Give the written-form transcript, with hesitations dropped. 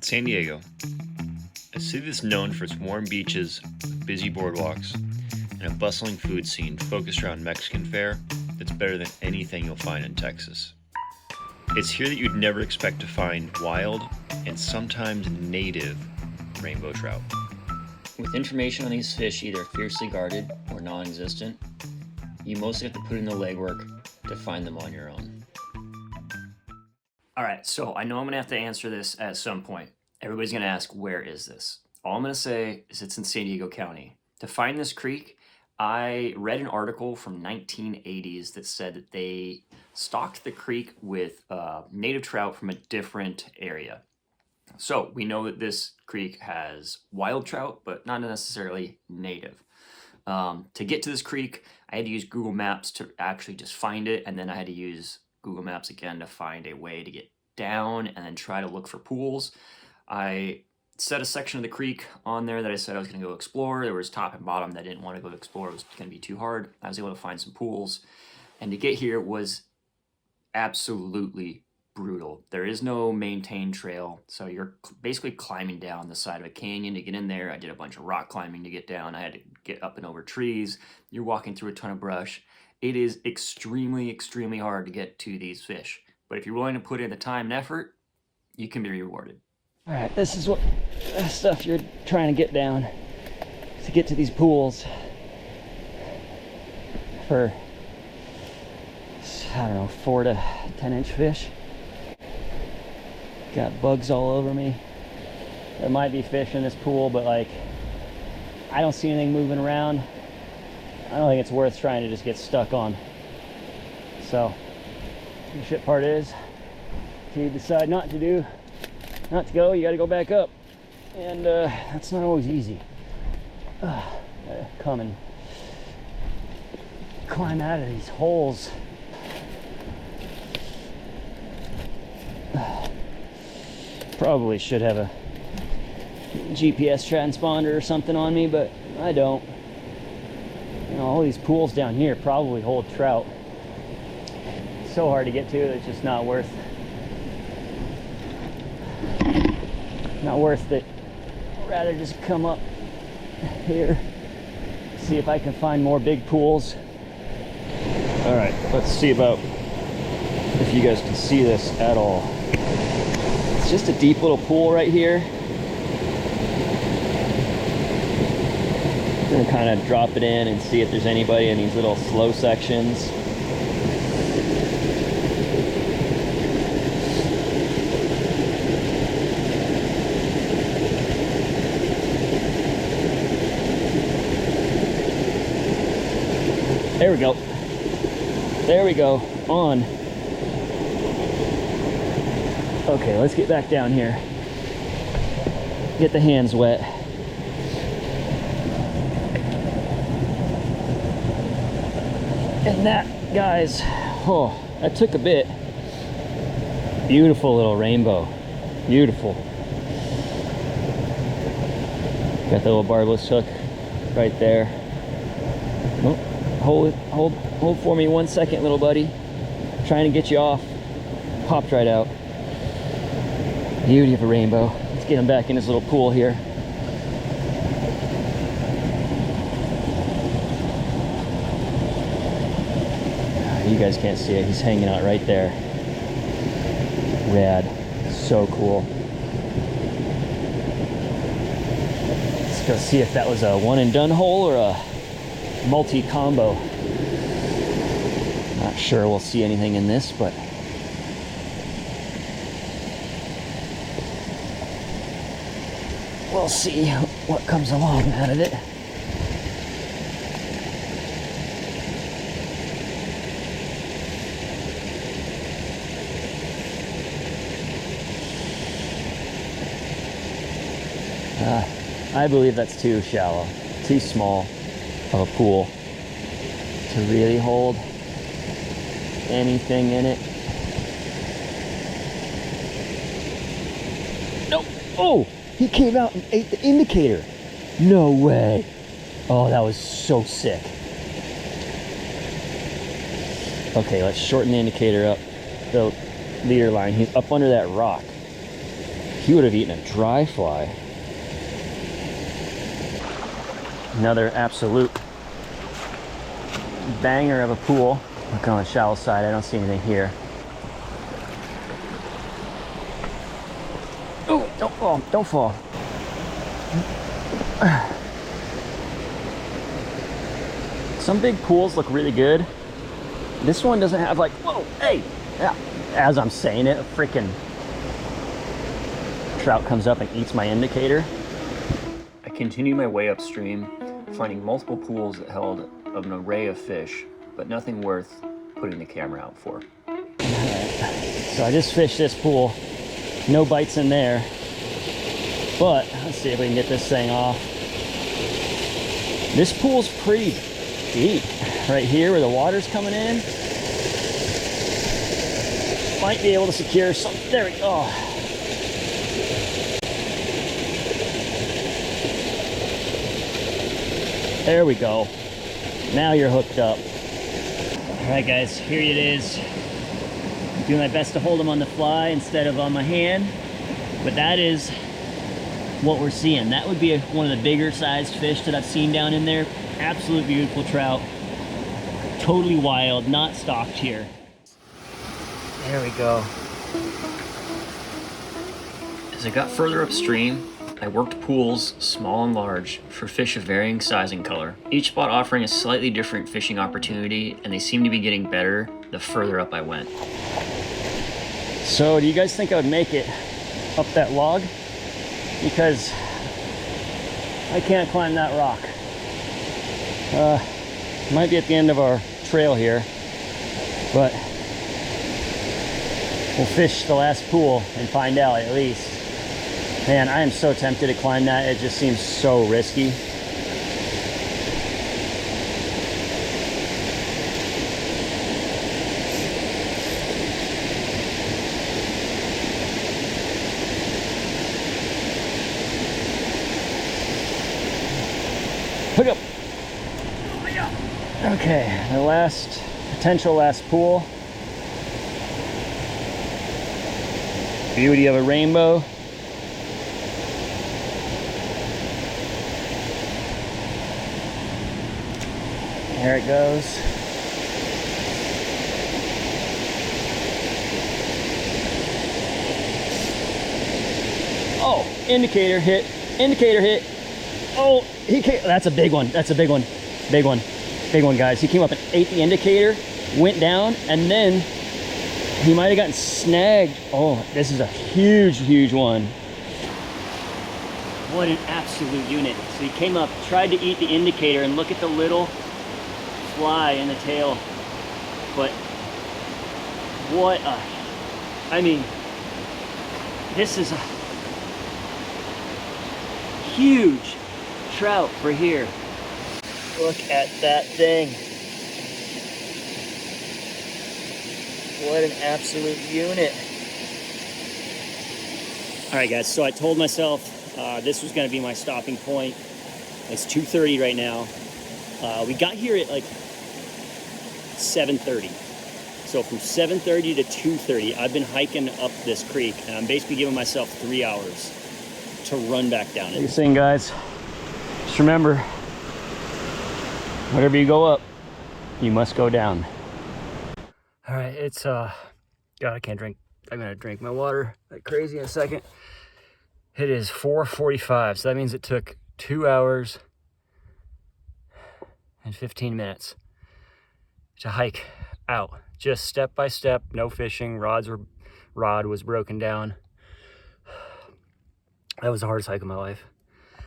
San Diego, a city that's known for its warm beaches, busy boardwalks, and a bustling food scene focused around Mexican fare that's better than anything you'll find in Texas. It's here that you'd never expect to find wild and sometimes native rainbow trout. With information on these fish either fiercely guarded or non-existent, you mostly have to put in the legwork to find them on your own. All right, so I know I'm gonna have to answer this at some point. Everybody's gonna ask, where is this? All I'm gonna say is it's in San Diego County. To find this creek, I read an article from 1980s that said that they stocked the creek with native trout from a different area. So we know that this creek has wild trout, but not necessarily native. To get to this creek, I had to use Google Maps to actually just find it, and then I had to use Google Maps again to find a way to get down and then try to look for pools. I set a section of the creek on there that I said I was going to go explore. There was top and bottom that I didn't want to go explore. It was going to be too hard. I was able to find some pools, and to get here was absolutely brutal. There is no maintained trail, so you're basically climbing down the side of a canyon to get in there. I did a bunch of rock climbing to get down. I had to get up and over trees. You're walking through a ton of brush. It is extremely, extremely hard to get to these fish. But if you're willing to put in the time and effort, you can be rewarded. All right, this is what stuff you're trying to get down to get to these pools for, I don't know, 4 to 10 inch fish. Got bugs all over me. There might be fish in this pool, but like, I don't see anything moving around. I don't think it's worth trying to just get stuck on. So the shit part is, if you decide not to go, you got to go back up, and that's not always easy. Come and climb out of these holes. Probably should have a GPS transponder or something on me, but I don't. You know, all these pools down here probably hold trout. It's so hard to get to, it's just not worth it. I'd rather just come up here, see if I can find more big pools. All right, let's see about if you guys can see this at all. It's just a deep little pool right here. I'm gonna kind of drop it in and see if there's anybody in these little slow sections. There we go. There we go. On. Okay, let's get back down here. Get the hands wet. And that, guys, oh, that took a bit. Beautiful little rainbow. Beautiful. Got the little barbless hook right there. Oh, hold for me 1 second, little buddy. Trying to get you off. Popped right out. Beauty of a rainbow. Let's get him back in his little pool here. You guys can't see it. He's hanging out right there. Rad. So cool. Let's go see if that was a one and done hole or a multi-combo. Not sure we'll see anything in this, but we'll see what comes along out of it. I believe that's too shallow, too small of a pool to really hold anything in it. Nope. Oh, he came out and ate the indicator. No way. Oh, that was so sick. Okay, let's shorten the indicator up, the leader line. He's up under that rock. He would have eaten a dry fly. Another absolute banger of a pool. Look on the shallow side, I don't see anything here. Oh, don't fall, don't fall. Some big pools look really good. This one doesn't have like, whoa, hey, yeah. As I'm saying it, a freaking trout comes up and eats my indicator. I continued my way upstream, finding multiple pools that held an array of fish, but nothing worth putting the camera out for. Alright, so I just fished this pool. No bites in there. But let's see if we can get this thing off. This pool's pretty deep. Right here where the water's coming in. Might be able to secure some. There we go. There we go. Now you're hooked up. All right, guys, here it is. I'm doing my best to hold them on the fly instead of on my hand, but that is what we're seeing. That would be one of the bigger sized fish that I've seen down in there. Absolute beautiful trout. Totally wild, not stocked here. There we go. As I got further upstream, I worked pools, small and large, for fish of varying size and color. Each spot offering a slightly different fishing opportunity, and they seemed to be getting better the further up I went. So do you guys think I would make it up that log? Because I can't climb that rock. Might be at the end of our trail here, but we'll fish the last pool and find out at least. Man, I am so tempted to climb that. It just seems so risky. Hook up. Okay, the last, potential last pool. Beauty of a rainbow. There it goes. Oh, indicator hit, indicator hit. Oh, he came, that's a big one, that's a big one, big one, big one, guys. He came up and ate the indicator, went down, and then he might have gotten snagged. Oh, this is a huge, huge one. What an absolute unit. So he came up, tried to eat the indicator, and look at the little fly in the tail. But what a, I mean, this is a huge trout for here. Look at that thing. What an absolute unit. All right, guys, so I told myself this was gonna be my stopping point. It's 2:30 right now. We got here at like 7:30. So from 7:30 to 2:30, I've been hiking up this creek, and I'm basically giving myself 3 hours to run back down it. You're saying, guys, just remember, whenever you go up, you must go down. All right, it's God, I can't drink. I'm gonna drink my water like crazy in a second. It is 4:45, so that means it took 2 hours and 15 minutes to hike out, just step by step, no fishing. Rod was broken down. That was the hardest hike of my life.